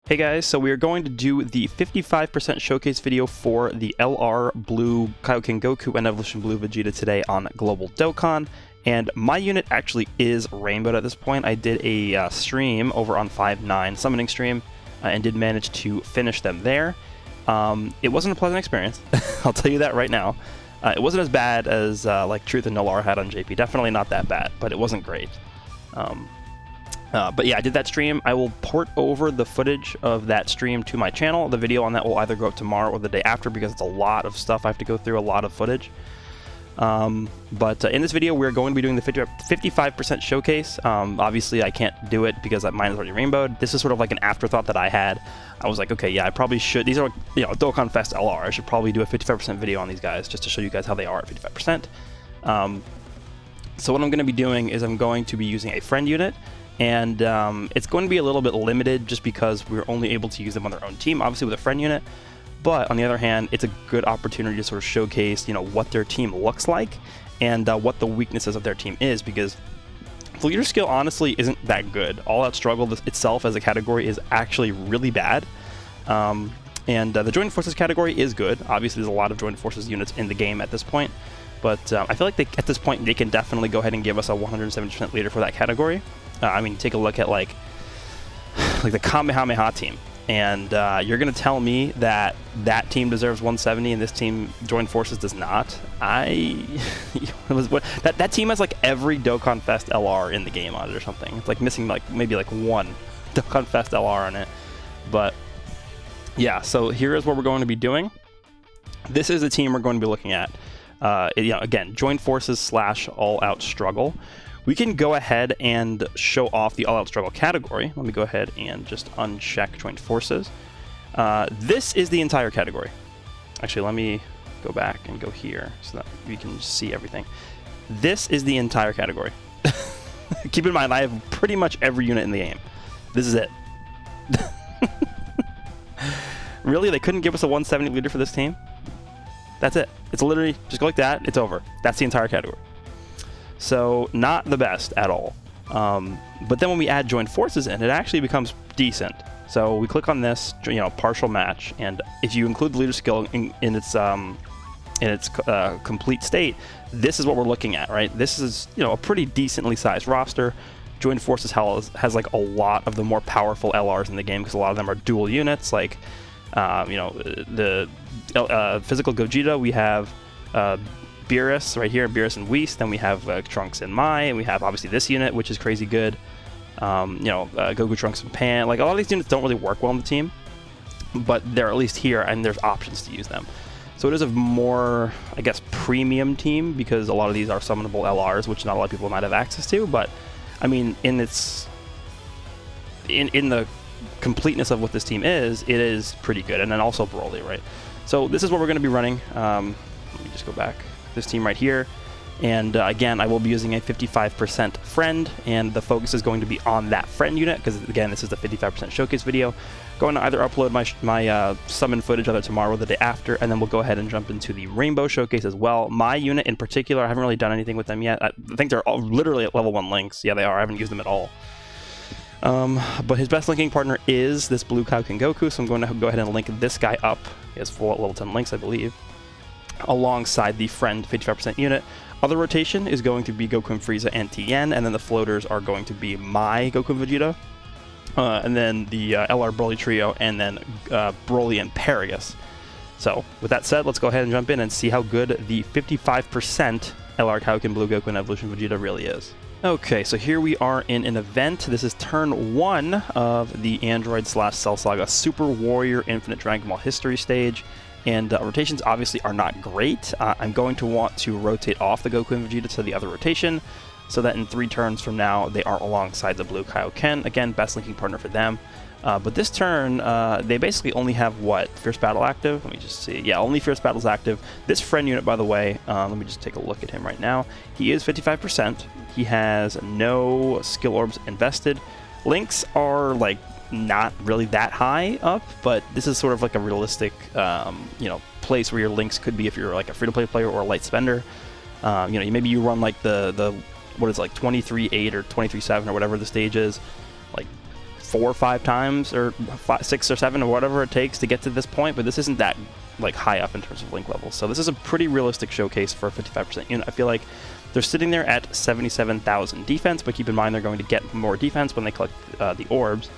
Hey guys, so we are going to do the 55% showcase video for the LR Blue Kaioken Goku and Evolution Blue Vegeta today on Global Dokkan. And my unit actually is rainbowed at this point. I did a stream over on 5.9 summoning stream and did manage to finish them there. It wasn't a pleasant experience, I'll tell you that right now. It wasn't as bad as like Truth and Nolar had on JP. Definitely not that bad, but it wasn't great. But yeah, I did that stream. I will port over the footage of that stream to my channel. The video on that will either go up tomorrow or the day after because it's a lot of stuff I have to go through, a lot of footage. But in this video, we're going to be doing the 55% showcase. Obviously, I can't do it because mine is already rainbowed. This is sort of like an afterthought that I had. I was like, okay, yeah, I probably should. These are, you know, Dokkan Fest LR. I should probably do a 55% video on these guys just to show you guys how they are at 55%. So what I'm going to be doing is I'm going to be using a friend unit. And it's going to be a little bit limited just because we're only able to use them on their own team, obviously with a friend unit. But on the other hand, it's a good opportunity to sort of showcase, you know, what their team looks like and what the weaknesses of their team is, because the leader skill honestly isn't that good. All Out Struggle itself as a category is actually really bad. And the Joined Forces category is good. Obviously, there's a lot of Joined Forces units in the game at this point. But I feel like at this point, they can definitely go ahead and give us a 170% leader for that category. I mean, take a look at like the Kamehameha team, and you're going to tell me that that team deserves 170 and this team, Joined Forces, does not? That team has like every Dokkan Fest LR in the game on it or something. It's like missing like maybe like one Dokkan Fest LR on it. But yeah, so here is what we're going to be doing. This is the team we're going to be looking at. You know, again, Joined Forces / All Out Struggle. We can go ahead and show off the All Out Struggle category. Let me go ahead and just uncheck Joined Forces. This is the entire category. Actually, let me go back and go here so that we can see everything. This is the entire category. Keep in mind, I have pretty much every unit in the game. This is it. Really? They couldn't give us a 170 leader for this team? That's it. It's literally just go like that. It's over. That's the entire category. So not the best at all. But then when we add Joined Forces in, it actually becomes decent. So we click on this, you know, partial match, and if you include the leader skill in its complete state, this is what we're looking at, right? This is, you know, a pretty decently sized roster. Joined Forces has like a lot of the more powerful LRs in the game because a lot of them are dual units. Like, you know, the physical Gogeta, we have Beerus right here, Beerus and Whis. Then we have Trunks and Mai, and we have obviously this unit, which is crazy good. You know, Goku, Trunks, and Pan. Like, a lot of these units don't really work well on the team, but they're at least here, and there's options to use them. So it is a more, I guess, premium team because a lot of these are summonable LRs, which not a lot of people might have access to. But I mean, in the completeness of what this team is, it is pretty good. And then also Broly, right? So this is what we're going to be running. Let me just go back. This team right here, and again, I will be using a 55% friend, and the focus is going to be on that friend unit because again, this is the 55% showcase video. Going to either upload my summon footage either tomorrow or the day after, and then we'll go ahead and jump into the rainbow showcase as well. My unit in particular, I haven't really done anything with them yet. I think they're all literally at level 1 links. Yeah, they are. I haven't used them at all. But his best linking partner is this Blue Kaioken Goku, so I'm going to go ahead and link this guy up. He has full level 10 links, I believe, alongside the friend 55% unit. Other rotation is going to be Goku and Frieza and Tien, and then the floaters are going to be my Goku and Vegeta, and then the LR Broly trio, and then Broly and Paragus. So with that said, let's go ahead and jump in and see how good the 55% LR Kaioken Blue Goku and Evolution Vegeta really is. Okay, so here we are in an event. This is turn 1 of the Android / Cell Saga Super Warrior Infinite Dragon Ball History stage. And rotations obviously are not great. I'm going to want to rotate off the Goku and Vegeta to the other rotation so that in 3 turns from now they are alongside the Blue Kaioken. Again, best linking partner for them. But this turn, they basically only have what? Fierce Battle active? Let me just see. Yeah, only Fierce Battle's active. This friend unit, by the way, let me just take a look at him right now. He is 55%. He has no skill orbs invested. Links are like not really that high up, but this is sort of like a realistic you know, place where your links could be if you're like a free-to-play player or a light spender. You know, maybe you run like the what is it, like 23.8 or 23.7 or whatever the stage is, like 4 or 5 times, or 6 or 7 or whatever it takes to get to this point, but this isn't that like high up in terms of link levels. So this is a pretty realistic showcase for a 55% unit. I feel like they're sitting there at 77,000 defense, but keep in mind they're going to get more defense when they collect the orbs.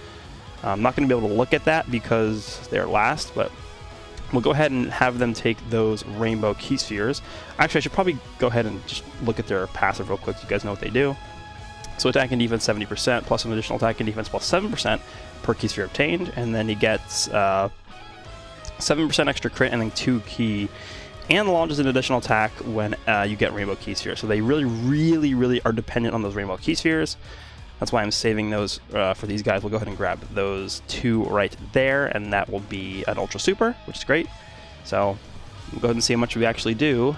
I'm not going to be able to look at that because they're last, but we'll go ahead and have them take those rainbow key spheres. Actually, I should probably go ahead and just look at their passive real quick so you guys know what they do. So attack and defense 70%, plus some additional attack and defense plus 7% per key sphere obtained, and then he gets 7% extra crit and then 2 key, and launches an additional attack when you get rainbow key spheres. So they really are dependent on those rainbow key spheres. That's why I'm saving those for these guys. We'll go ahead and grab those 2 right there, and that will be an Ultra Super, which is great. So we'll go ahead and see how much we actually do.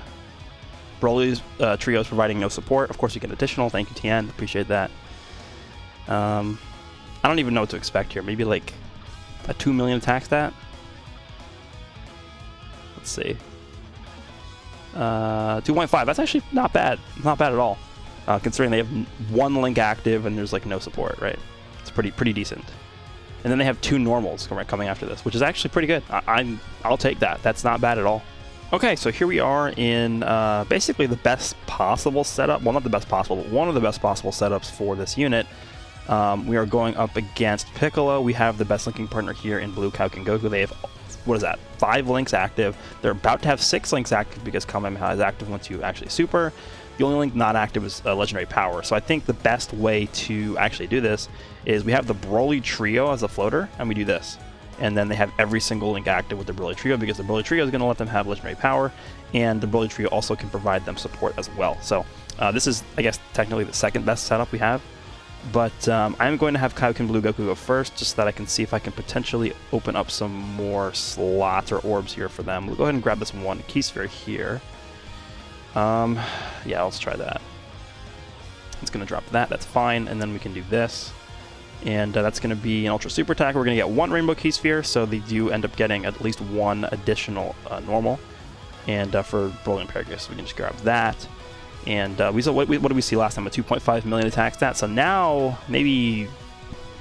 Broly's trio is providing no support. Of course, you get additional. Thank you, TN. Appreciate that. I don't even know what to expect here. Maybe like a 2 million attack stat? Let's see. 2.5. That's actually not bad. Not bad at all. Considering they have 1 link active and there's like no support, right? It's pretty decent. And then they have 2 normals coming after this, which is actually pretty good. I'll take that. That's not bad at all. Okay, so here we are in basically the best possible setup. Well, not the best possible, but one of the best possible setups for this unit. We are going up against Piccolo. We have the best linking partner here in Blue Kauken Goku. They have, what is that, 5 links active. They're about to have 6 links active because Kamehameha is active once you actually super. The only link not active is Legendary Power. So I think the best way to actually do this is we have the Broly Trio as a floater, and we do this. And then they have every single link active with the Broly Trio because the Broly Trio is going to let them have Legendary Power, and the Broly Trio also can provide them support as well. So this is, I guess, technically the second best setup we have. But I'm going to have Kauken Blue Goku go first, just so that I can see if I can potentially open up some more slots or orbs here for them. We'll go ahead and grab this 1 key sphere here. Yeah, let's try that. It's going to drop that, that's fine, and then we can do this. And that's going to be an Ultra Super attack. We're going to get 1 Rainbow Key Sphere, so they do end up getting at least 1 additional normal. And for Broly and Paragus, we can just grab that. And what did we see last time? A 2.5 million attack stat. So now maybe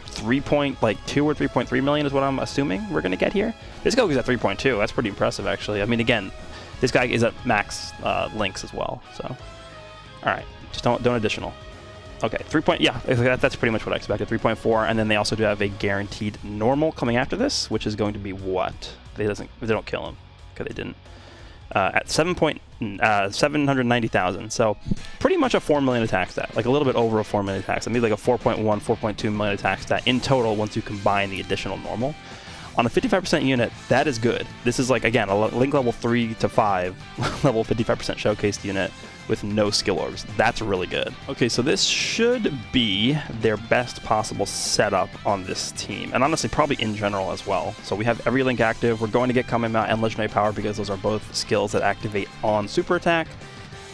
3.2 or 3.3 million is what I'm assuming we're going to get here. This Goku's at 3.2. That's pretty impressive, actually. I mean, again, this guy is at max links as well. So, all right, just don't additional. Okay, yeah, that's pretty much what I expected. 3.4, and then they also do have a guaranteed normal coming after this, which is going to be what? They don't kill him, because they didn't. At 790,000, so pretty much a 4 million attack stat, like a little bit over a 4 million attack stat, maybe like a 4.1, 4.2 million attack stat in total once you combine the additional normal. On a 55% unit, that is good. This is like, again, a link level 3 to 5 level 55% showcased unit with no skill orbs. That's really good. Okay, so this should be their best possible setup on this team, and honestly, probably in general as well. So we have every link active. We're going to get Kamehameha and Legendary Power because those are both skills that activate on Super Attack.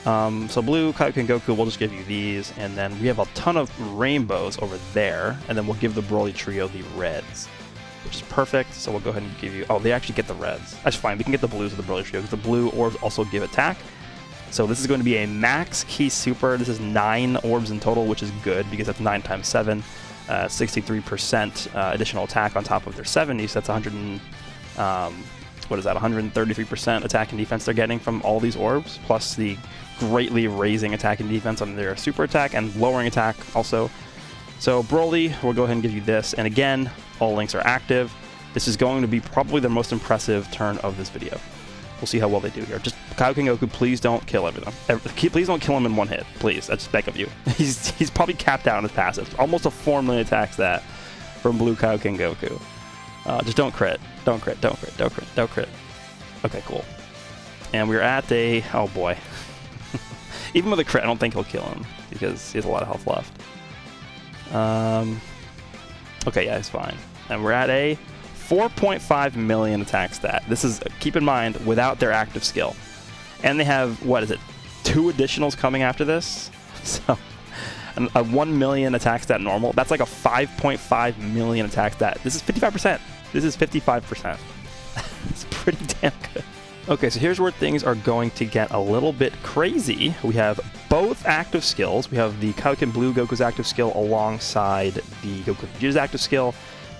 So Blue, Kauken Goku, we'll just give you these, and then we have a ton of rainbows over there, and then we'll give the Broly Trio the reds, which is perfect. So we'll go ahead and give you... Oh, they actually get the reds. That's fine. We can get the blues with the Broly Trio because the blue orbs also give attack. So this is going to be a max key super. This is 9 orbs in total, which is good because that's 9 times 7. 63% additional attack on top of their 70. So that's 133% attack and defense they're getting from all these orbs, plus the greatly raising attack and defense on their super attack and lowering attack also. So Broly, we'll go ahead and give you this. And again, all links are active. This is going to be probably the most impressive turn of this video. We'll see how well they do here. Just Kauken Goku, please don't kill everything. Please don't kill him in 1 hit. Please, I just beg of you. He's probably capped out on his passive. Almost a 4 million attack stat from Blue Kauken Goku. Just don't crit. Don't crit. Don't crit. Don't crit. Don't crit. Okay, cool. And we're at a... Oh boy. Even with a crit, I don't think he'll kill him because he has a lot of health left. Okay, yeah, it's fine. And we're at a 4.5 million attack stat. This is, keep in mind, without their active skill. And they have, what is it, 2 additionals coming after this? So, a 1 million attack stat normal. That's like a 5.5 million attack stat. This is 55%. This is 55%. It's pretty damn good. Okay, so here's where things are going to get a little bit crazy. We have both active skills. We have the Kaioken Blue Goku's active skill alongside the Goku Vegeta's active skill.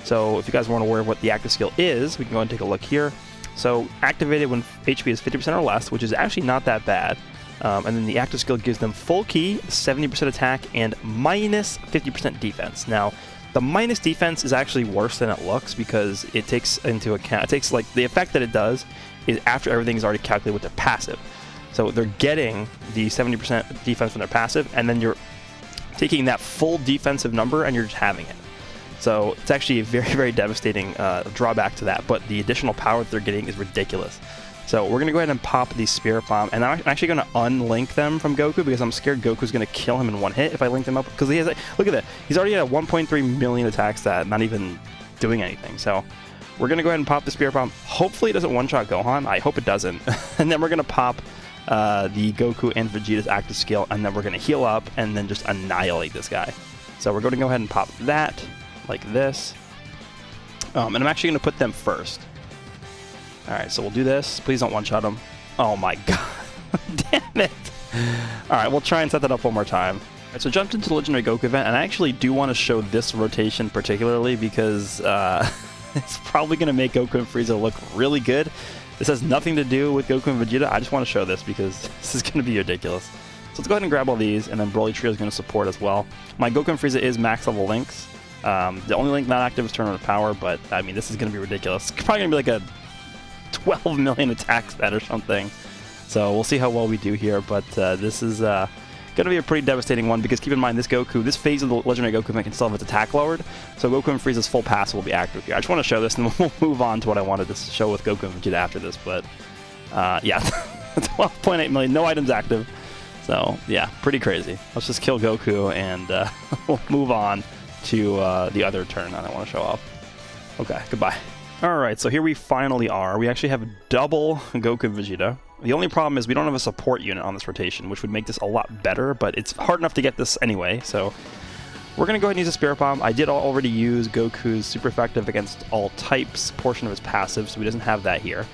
So if you guys weren't aware of what the active skill is, we can go ahead and take a look here. So activated when HP is 50% or less, which is actually not that bad. And then the active skill gives them full ki, 70% attack, and minus 50% defense. Now, the minus defense is actually worse than it looks because it takes into account, like the effect that it does is after everything is already calculated with their passive. So they're getting the 70% defense from their passive, and then you're taking that full defensive number and you're just having it. So it's actually a very, very devastating drawback to that, but the additional power that they're getting is ridiculous. So we're going to go ahead and pop the Spirit Bomb, and I'm actually going to unlink them from Goku because I'm scared Goku's going to kill him in one hit if I link them up. Because he has, look at that, he's already at a 1.3 million attack stat, not even doing anything. So we're going to go ahead and pop the Spirit Bomb. Hopefully it doesn't one-shot Gohan. I hope it doesn't. And then we're going to pop the Goku and Vegeta's active skill, and then we're going to heal up and then just annihilate this guy. So we're going to go ahead and pop that like this. And I'm actually going to put them first. Alright, so we'll do this. Please don't one-shot him. Oh my god. Damn it. Alright, we'll try and set that up one more time. Alright, so jumped into the Legendary Goku event, and I actually do want to show this rotation particularly because it's probably going to make Goku and Frieza look really good. This has nothing to do with Goku and Vegeta. I just want to show this because this is going to be ridiculous. So let's go ahead and grab all these, and then Broly Trio is going to support as well. My Goku and Frieza is max level links. The only link not active is Tournament of Power, but I mean, this is going to be ridiculous. It's probably going to be like a 12 million attack stat or something. So we'll see how well we do here, but this is going to be a pretty devastating one because keep in mind, this Goku, this phase of the Legendary Goku event can still have its attack lowered, so Goku and Frieza's full pass will be active here. I just want to show this, and then we'll move on to what I wanted to show with Goku and Vegeta after this, but yeah, 12.8 million, no items active. So yeah, pretty crazy. Let's just kill Goku, and we'll move on to the other turn that I want to show off. Okay, goodbye. Alright, so here we finally are. We actually have double Goku and Vegeta. The only problem is we don't have a support unit on this rotation, which would make this a lot better, but it's hard enough to get this anyway, so we're going to go ahead and use a Spirit Bomb. I did already use Goku's super effective against all types portion of his passive, so he doesn't have that here.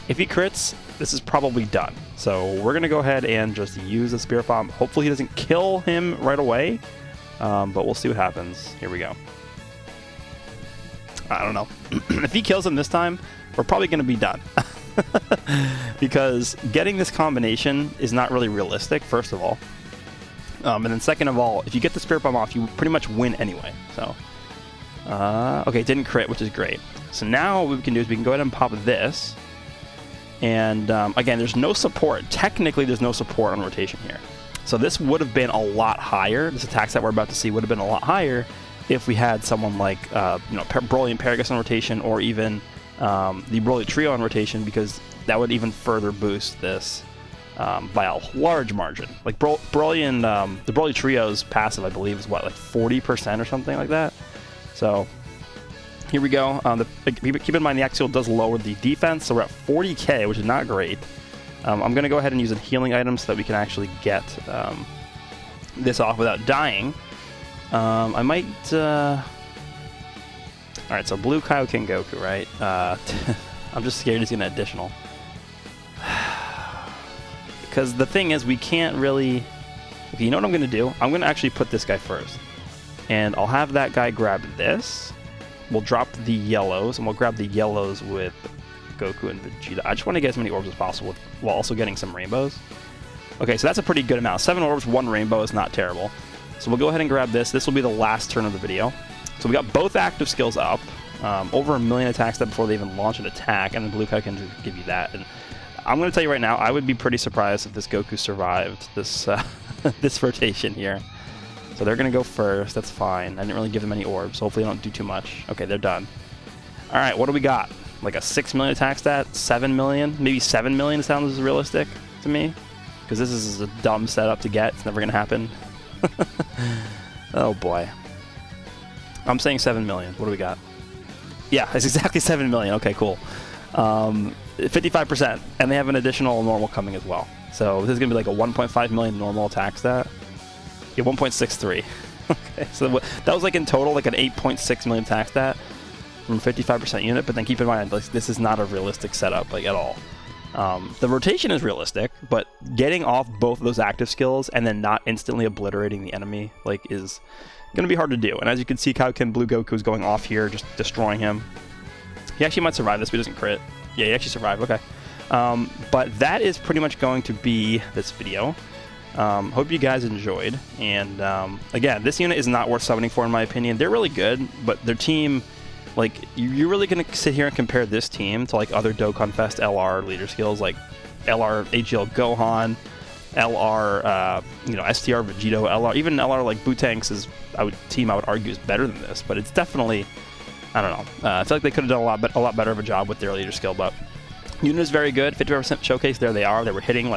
If he crits, this is probably done. So we're going to go ahead and just use the Spirit Bomb. Hopefully he doesn't kill him right away, but we'll see what happens. Here we go. I don't know. If he kills him this time, we're probably going to be done. Because getting this combination is not really realistic, first of all. And then second of all, if you get the Spirit Bomb off, you pretty much win anyway. So, okay, it didn't crit, which is great. So now what we can do is we can go ahead and pop this. And again, there's no support. Technically, there's no support on rotation here. So this would have been a lot higher. This attack that we're about to see would have been a lot higher if we had someone like Broly and Paragus on rotation, or even the Broly Trio on rotation, because that would even further boost this by a large margin. Like Broly and the Broly Trio's passive, I believe, is what, like 40% or something like that. So here we go. Keep in mind the axial does lower the defense, so we're at 40k, which is not great. I'm going to go ahead and use a healing item so that we can actually get this off without dying. I might... Alright, so Blue Kaioken Goku, right? I'm just scared he's going to additional. Because the thing is, we can't really... Okay, you know what I'm going to do? I'm going to actually put this guy first. And I'll have that guy grab this. We'll drop the yellows, and we'll grab the yellows with Goku and Vegeta. I just want to get as many orbs as possible while also getting some rainbows. Okay, so that's a pretty good amount. 7 orbs, 1 rainbow is not terrible. So we'll go ahead and grab this. This will be the last turn of the video. So we got both active skills up. Over 1 million attacks before they even launch an attack, and then Blue Kai can give you that. And I'm going to tell you right now, I would be pretty surprised if this Goku survived this this rotation here. So they're going to go first. That's fine. I didn't really give them any orbs, so hopefully they don't do too much. Okay, they're done. All right, what do we got? Like a 6 million attack stat? 7 million? Maybe 7 million sounds realistic to me, because this is a dumb setup to get. It's never going to happen. Oh boy. I'm saying 7 million. What do we got? Yeah, it's exactly 7 million. Okay, cool. 55%. And they have an additional normal coming as well. So this is going to be like a 1.5 million normal attack stat. Yeah, 1.63. Okay, so that was like in total like an 8.6 million attack stat from 55% unit. But then keep in mind, like, this is not a realistic setup like at all. The rotation is realistic, but getting off both of those active skills and then not instantly obliterating the enemy is going to be hard to do. And as you can see, Kaioken Blue Goku is going off here, just destroying him. He actually might survive this, but he doesn't crit. Yeah, he actually survived. Okay. But that is pretty much going to be this video. Hope you guys enjoyed. And again, this unit is not worth summoning for, in my opinion. They're really good, but their team, you're really going to sit here and compare this team to other Dokkan Fest LR leader skills, like LR HL Gohan, LR STR Vegeta, LR, even LR Bootanks is I would argue is better than this, but it's definitely, I don't know. I feel like they could have done a lot better of a job with their leader skill, but unit is very good. 55% showcase. There they are. They were hitting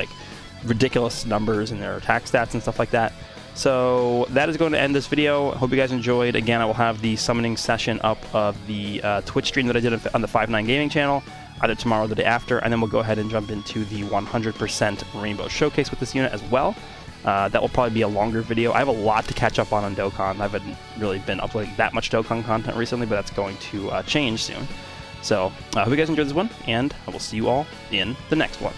ridiculous numbers in their attack stats and stuff like that. So that is going to end this video. Hope you guys enjoyed. Again, I will have the summoning session up of the Twitch stream that I did on the 5-9 Gaming channel either tomorrow or the day after, and then we'll go ahead and jump into the 100% Rainbow Showcase with this unit as well. That will probably be a longer video. I have a lot to catch up on Dokkan. I haven't really been uploading that much Dokkan content recently, but that's going to change soon. So I hope you guys enjoyed this one, and I will see you all in the next one.